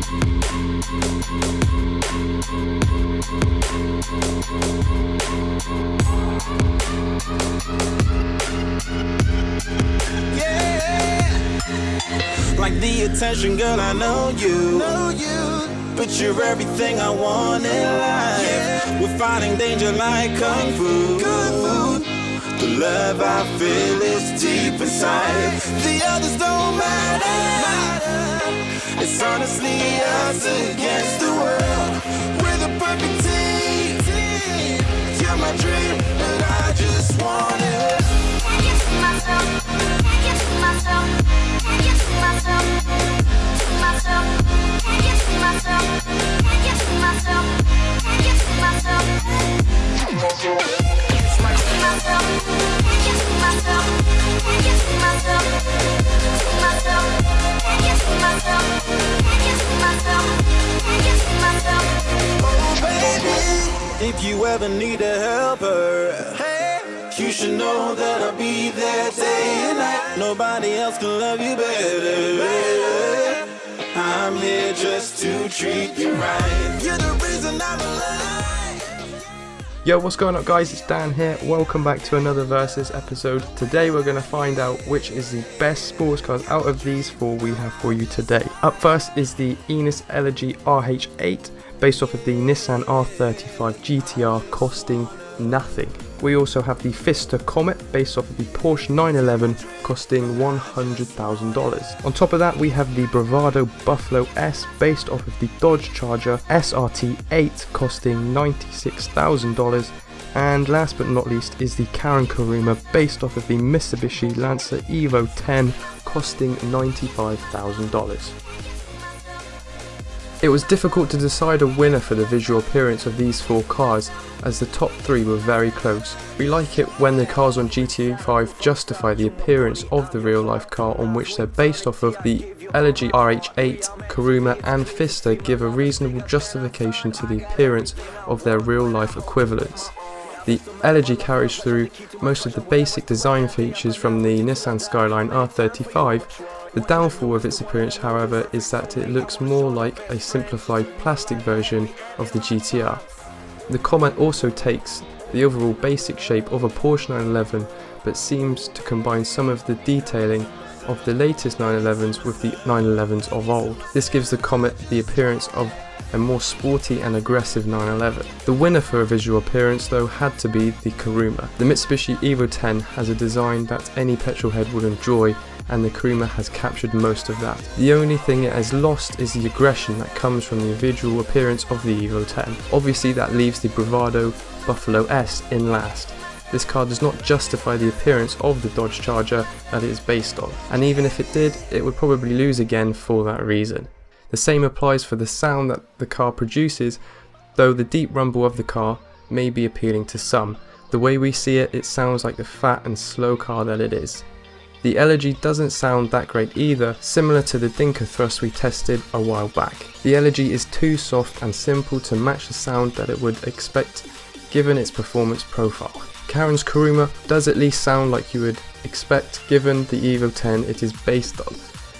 Like the attention, girl, I know you. But you're everything I want in life. We're fighting danger like Kung Fu. The love I feel is deep inside. The others don't matter. It's honestly us against the world. We're the perfect team. You're my dream, and I just want it. Can't get to myself. Can't get to myself. Can't get to myself. To myself. Can't get to myself. Can't get to myself. Can't get to myself. To myself. Can't get to myself. Can't get to myself. To myself. Can't get to myself. Can't get to myself. Can't get to myself. Oh baby, if you ever need a helper, hey, you should know that I'll be there day and night. Nobody else can love you better. I'm here just to treat you right. You're the reason I'm alive. Yo, what's going on, guys? It's Dan here. Welcome back to another Versus episode. Today we're going to find out which is the best sports cars out of these four we have for you today. Up first is the Annis Elegy RH8, based off of the Nissan R35 GTR, costing nothing. We also have the Pfister Comet, based off of the Porsche 911, costing $100,000. On top of that, we have the Bravado Buffalo S, based off of the Dodge Charger SRT8, costing $96,000. And last but not least is the Karin Kuruma, based off of the Mitsubishi Lancer Evo 10, costing $95,000. It was difficult to decide a winner for the visual appearance of these four cars, as the top three were very close. We like it when the cars on GTA 5 justify the appearance of the real life car on which they're based off of. The Elegy RH8, Kuruma and Pfister give a reasonable justification to the appearance of their real life equivalents. The Elegy carries through most of the basic design features from the Nissan Skyline R35. The downfall of its appearance, however, is that it looks more like a simplified plastic version of the GTR. The Comet also takes the overall basic shape of a Porsche 911, but seems to combine some of the detailing of the latest 911s with the 911s of old. This gives the Comet the appearance of a more sporty and aggressive 911. The winner for a visual appearance, though, had to be the Kuruma. The Mitsubishi Evo 10 has a design that any petrolhead would enjoy, and the Kuruma has captured most of that. The only thing it has lost is the aggression that comes from the visual appearance of the Evo 10. Obviously that leaves the Bravado Buffalo S in last. This car does not justify the appearance of the Dodge Charger that it is based on, and even if it did, it would probably lose again for that reason. The same applies for the sound that the car produces, though the deep rumble of the car may be appealing to some. The way we see it, it sounds like the fat and slow car that it is. The Elegy doesn't sound that great either, similar to the Dinker thrust we tested a while back. The Elegy is too soft and simple to match the sound that it would expect given its performance profile. Karin's Kuruma does at least sound like you would expect given the Evo 10 it is based on.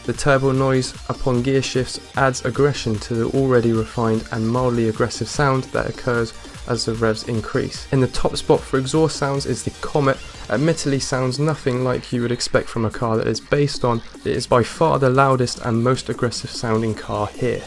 The turbo noise upon gear shifts adds aggression to the already refined and mildly aggressive sound that occurs as the revs increase. In the top spot for exhaust sounds is the Comet. Admittedly sounds nothing like you would expect from a car that is based on. It is by far the loudest and most aggressive sounding car here.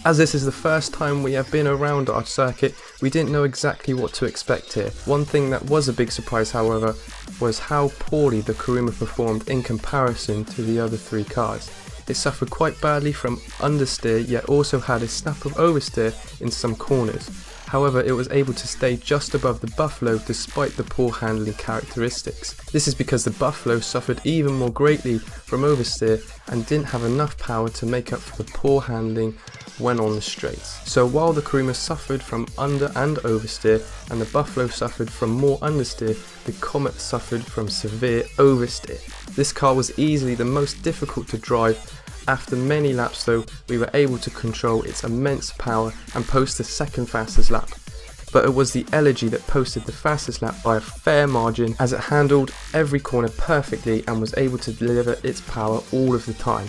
As this is the first time we have been around our circuit, we didn't know exactly what to expect here. One thing that was a big surprise, however, was how poorly the Kuruma performed in comparison to the other three cars. It suffered quite badly from understeer, yet also had a snap of oversteer in some corners. However, it was able to stay just above the Buffalo despite the poor handling characteristics. This is because the Buffalo suffered even more greatly from oversteer and didn't have enough power to make up for the poor handling when on the straights. So while the Kuruma suffered from under and oversteer and the Buffalo suffered from more understeer, the Comet suffered from severe oversteer. This car was easily the most difficult to drive. After many laps though, we were able to control its immense power and post the second fastest lap. But it was the Elegy that posted the fastest lap by a fair margin, as it handled every corner perfectly and was able to deliver its power all of the time.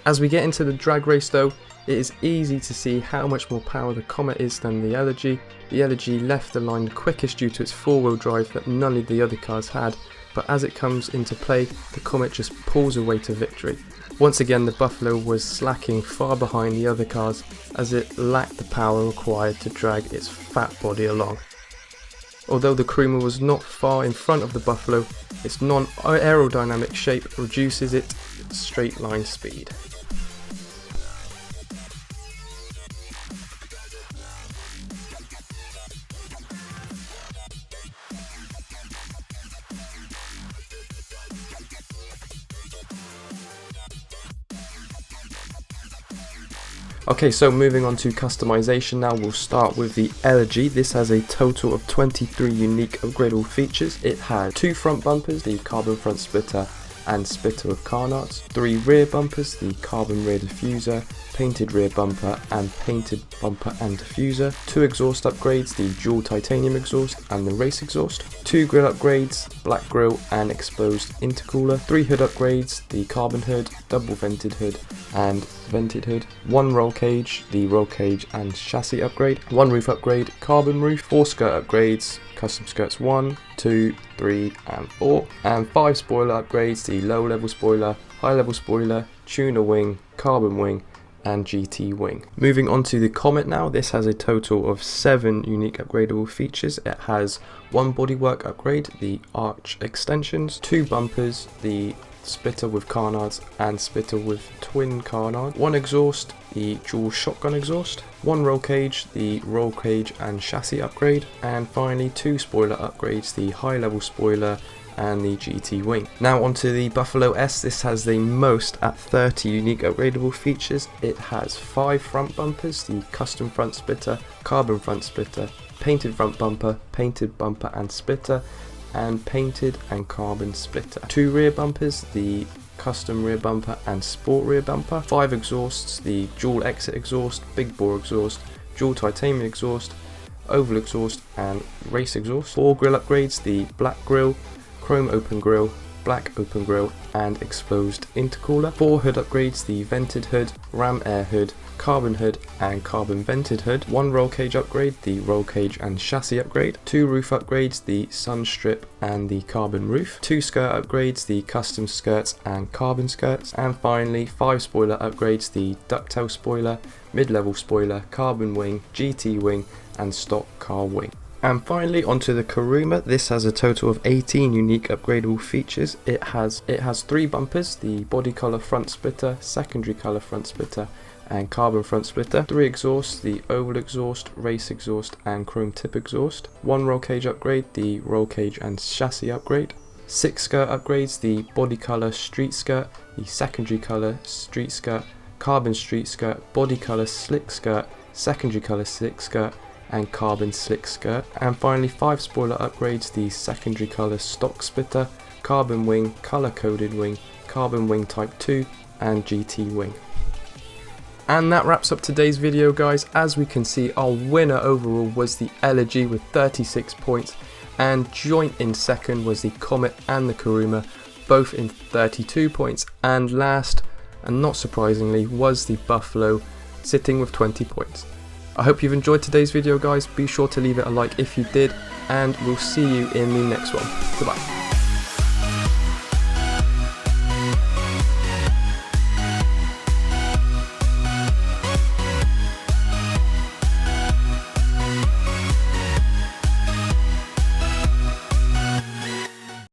As we get into the drag race though, it is easy to see how much more power the Comet is than the Elegy. The Elegy left the line the quickest due to its 4-wheel drive that none of the other cars had, but as it comes into play, the Comet just pulls away to victory. Once again, the Buffalo was slacking far behind the other cars as it lacked the power required to drag its fat body along. Although the Kuruma was not far in front of the Buffalo, its non-aerodynamic shape reduces its straight line speed. Okay, so moving on to customization now, we'll start with the Elegy. This has a total of 23 unique upgradable features. It had 2 front bumpers, the carbon front splitter and splitter with carnards, 3 rear bumpers, the carbon rear diffuser, painted rear bumper and painted bumper and diffuser, 2 exhaust upgrades, the dual titanium exhaust and the race exhaust, 2 grille upgrades, black grille and exposed intercooler, 3 hood upgrades, the carbon hood, double vented hood and vented hood, 1 roll cage, the roll cage and chassis upgrade, 1 roof upgrade, carbon roof, 4 skirt upgrades, custom skirts 1, 2, 3 and 4, and 5 spoiler upgrades, the low level spoiler, high level spoiler, tuner wing, carbon wing and GT wing. Moving on to the Comet now, this has a total of 7 unique upgradable features. It has 1 bodywork upgrade, the arch extensions, 2 bumpers, the splitter with carnards and splitter with twin carnard, 1 exhaust, the dual shotgun exhaust, 1 roll cage, the roll cage and chassis upgrade, and finally 2 spoiler upgrades, the high level spoiler and the GT wing. Now onto the Buffalo S. This has the most at 30 unique upgradable features. It has 5 front bumpers, the custom front splitter, carbon front splitter, painted front bumper, painted bumper and splitter, and painted and carbon splitter, 2 rear bumpers, the custom rear bumper and sport rear bumper, 5 exhausts, the dual exit exhaust, big bore exhaust, dual titanium exhaust, oval exhaust and race exhaust, 4 grille upgrades, the black grille, chrome open grille, black open grille and exposed intercooler, 4 hood upgrades, the vented hood, ram air hood, carbon hood and carbon vented hood, 1 roll cage upgrade, the roll cage and chassis upgrade, 2 roof upgrades, the sun strip and the carbon roof, 2 skirt upgrades, the custom skirts and carbon skirts, and finally 5 spoiler upgrades, the ducktail spoiler, mid-level spoiler, carbon wing, GT wing and stock car wing. And finally onto the Kuruma. This has a total of 18 unique upgradable features. It has 3 bumpers, the body colour front splitter, secondary colour front splitter and carbon front splitter, 3 exhausts, the oval exhaust, race exhaust and chrome tip exhaust, 1 roll cage upgrade, the roll cage and chassis upgrade, 6 skirt upgrades, the body colour street skirt, the secondary colour street skirt, carbon street skirt, body colour slick skirt, secondary colour slick skirt and carbon slick skirt, and finally 5 spoiler upgrades, the secondary colour stock splitter, carbon wing, colour coded wing, carbon wing type 2 and GT wing. And that wraps up today's video guys. As we can see, our winner overall was the Elegy with 36 points, and joint in second was the Comet and the Kuruma, both in 32 points, and last, and not surprisingly, was the Buffalo, sitting with 20 points. I hope you've enjoyed today's video guys. Be sure to leave it a like if you did, and we'll see you in the next one. Goodbye.